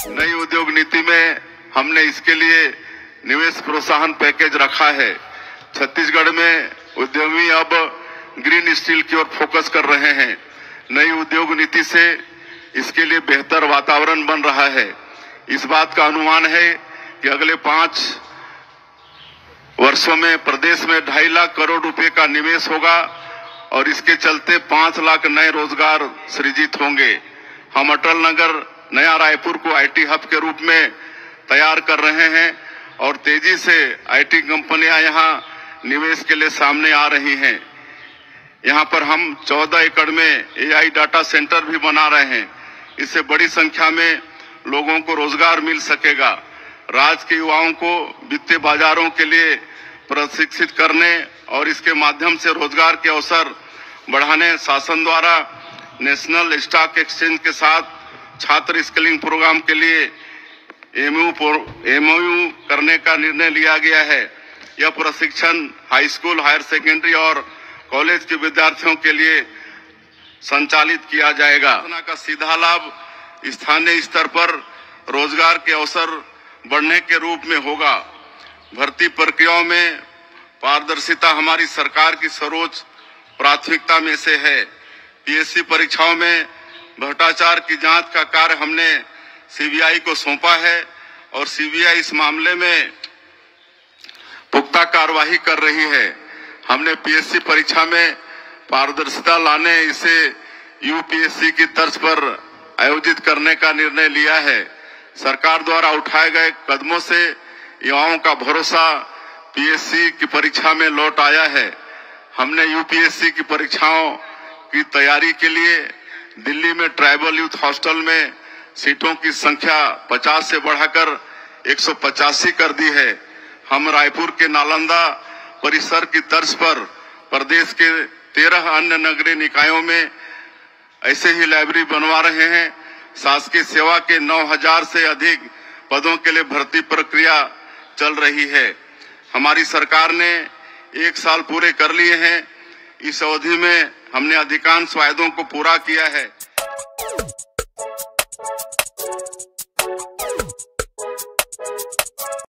नई उद्योग नीति में हमने इसके लिए निवेश प्रोत्साहन पैकेज रखा है। छत्तीसगढ़ में उद्यमी अब ग्रीन स्टील की ओर फोकस कर रहे हैं। नई उद्योग नीति से इसके लिए बेहतर वातावरण बन रहा है। इस बात का अनुमान है कि अगले 5 वर्षों में प्रदेश में 2.5 लाख करोड़ रुपए का निवेश होगा और इसके चलते 5 लाख नए रोजगार सृजित होंगे। हम अटल नगर नया रायपुर को आईटी हब के रूप में तैयार कर रहे हैं और तेजी से आईटी कंपनियां यहां निवेश के लिए सामने आ रही हैं। यहां पर हम 14 एकड़ में एआई डाटा सेंटर भी बना रहे हैं। इससे बड़ी संख्या में लोगों को रोजगार मिल सकेगा। राज्य के युवाओं को वित्तीय बाजारों के लिए प्रशिक्षित करने और इसके माध्यम से रोजगार के अवसर बढ़ाने शासन द्वारा नेशनल स्टॉक एक्सचेंज के साथ छात्र स्किलिंग प्रोग्राम के लिए एमओयू करने का निर्णय लिया गया है। यह प्रशिक्षण हाई स्कूल, हायर सेकेंडरी और कॉलेज के विद्यार्थियों के लिए संचालित किया जाएगा। योजना का सीधा लाभ स्थानीय स्तर पर रोजगार के अवसर बढ़ने के रूप में होगा। भर्ती प्रक्रियाओं में पारदर्शिता हमारी सरकार की सर्वोच्च प्राथमिकता में से है। पीएससी परीक्षाओं में भ्रष्टाचार की जांच का कार्य हमने सीबीआई को सौंपा है और सीबीआई इस मामले में पुख्ता कार्रवाई कर रही है। हमने पीएससी परीक्षा में पारदर्शिता लाने इसे यूपीएससी की तर्ज पर आयोजित करने का निर्णय लिया है। सरकार द्वारा उठाए गए कदमों से युवाओं का भरोसा पीएससी की परीक्षा में लौट आया है। हमने यूपीएससी की परीक्षाओं की तैयारी के लिए दिल्ली में ट्राइबल यूथ हॉस्टल में सीटों की संख्या 50 से बढ़ाकर 185 कर दी है। हम रायपुर के नालंदा परिसर की तर्ज पर प्रदेश के 13 अन्य नगरीय निकायों में ऐसे ही लाइब्रेरी बनवा रहे हैं। शासकीय सेवा के 9000 से अधिक पदों के लिए भर्ती प्रक्रिया चल रही है। हमारी सरकार ने 1 साल पूरे कर लिए हैं। इस अवधि में हमने अधिकांश वायदों को पूरा किया है।